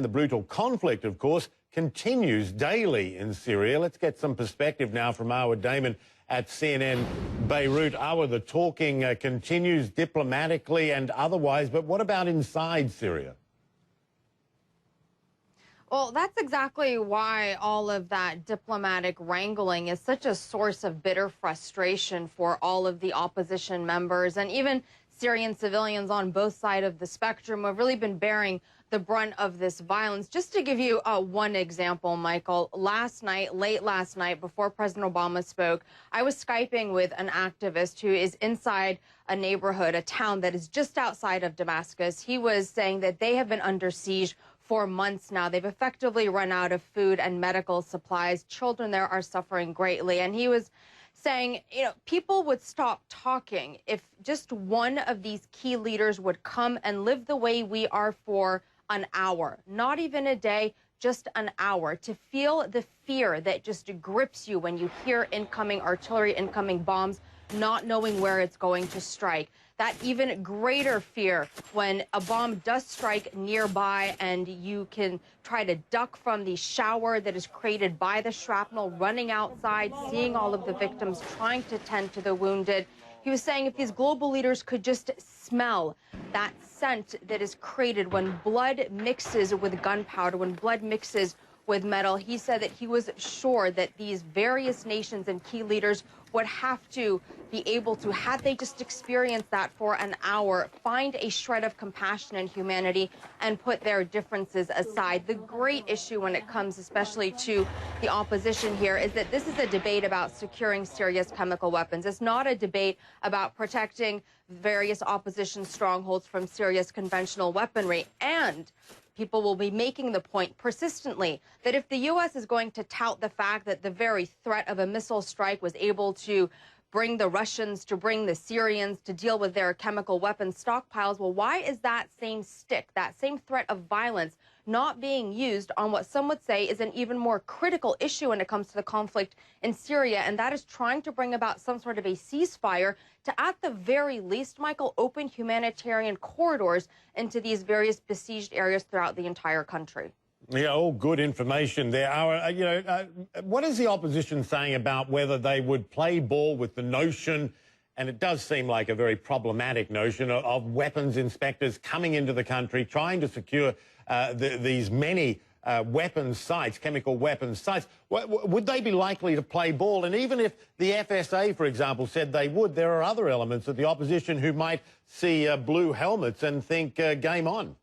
The brutal conflict, of course, continues daily in Syria. Let's get some perspective now from Awa Damon at CNN Beirut. Awa, the talking continues diplomatically and otherwise, but what about inside Syria? Well, that's exactly why all of that diplomatic wrangling is such a source of bitter frustration for all of the opposition members, and even Syrian civilians on both sides of the spectrum have really been bearing the brunt of this violence. Just to give you one example, Michael, late last night, before President Obama spoke, I was Skyping with an activist who is inside a neighborhood, a town that is just outside of Damascus. He was saying that they have been under siege for months now. They've effectively run out of food and medical supplies. Children there are suffering greatly. And he was saying, people would stop talking if just one of these key leaders would come and live the way we are for an hour, not even a day, just an hour, to feel the fear that just grips you when you hear incoming artillery, incoming bombs, not knowing where it's going to strike. That even greater fear when a bomb does strike nearby and you can try to duck from the shower that is created by the shrapnel, running outside, seeing all of the victims, trying to tend to the wounded. He was saying if these global leaders could just smell that scent that is created when blood mixes with gunpowder, when blood mixes with metal, he said that he was sure that these various nations and key leaders would have to be able to, had they just experienced that for an hour, find a shred of compassion and humanity and put their differences aside. The great issue when it comes especially to the opposition here is that this is a debate about securing Syria's chemical weapons. It's not a debate about protecting various opposition strongholds from Syria's conventional weaponry. And people will be making the point persistently that if the U.S. is going to tout the fact that the very threat of a missile strike was able to bring the Russians, to bring the Syrians to deal with their chemical weapons stockpiles, well, why is that same stick, that same threat of violence, not being used on what some would say is an even more critical issue when it comes to the conflict in Syria, and that is trying to bring about some sort of a ceasefire to, at the very least, Michael, open humanitarian corridors into these various besieged areas throughout the entire country. Yeah, all good information there. What is the opposition saying about whether they would play ball with the notion, and it does seem like a very problematic notion, of weapons inspectors coming into the country, trying to secure these many weapons sites, chemical weapons sites? Would they be likely to play ball? And even if the FSA, for example, said they would, there are other elements of the opposition who might see blue helmets and think game on.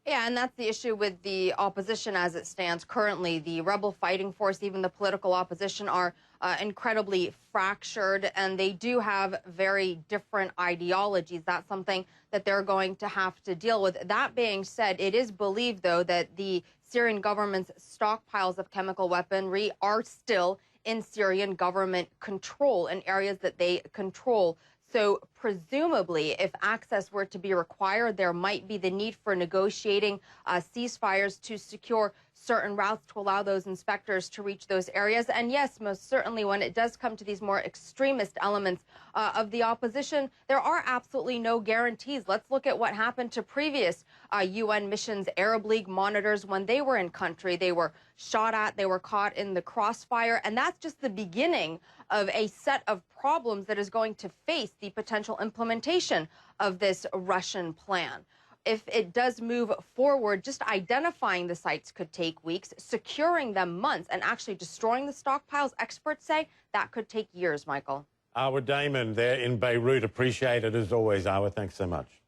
Yeah, and that's the issue with the opposition as it stands currently. The rebel fighting force, even the political opposition, are incredibly fractured, and they do have very different ideologies. That's something that they're going to have to deal with. That being said, it is believed, though, that the Syrian government's stockpiles of chemical weaponry are still in Syrian government control, in areas that they control. So presumably, if access were to be required, there might be the need for negotiating ceasefires to secure certain routes to allow those inspectors to reach those areas. And yes, most certainly, when it does come to these more extremist elements of the opposition, there are absolutely no guarantees. Let's look at what happened to previous UN missions, Arab League monitors, when they were in country. They were shot at, they were caught in the crossfire, and that's just the beginning of a set of problems that is going to face the potential implementation of this Russian plan. If it does move forward, just identifying the sites could take weeks, securing them months, and actually destroying the stockpiles, experts say that could take years, Michael. Awa Damon there in Beirut. Appreciate it as always, Awa. Thanks so much.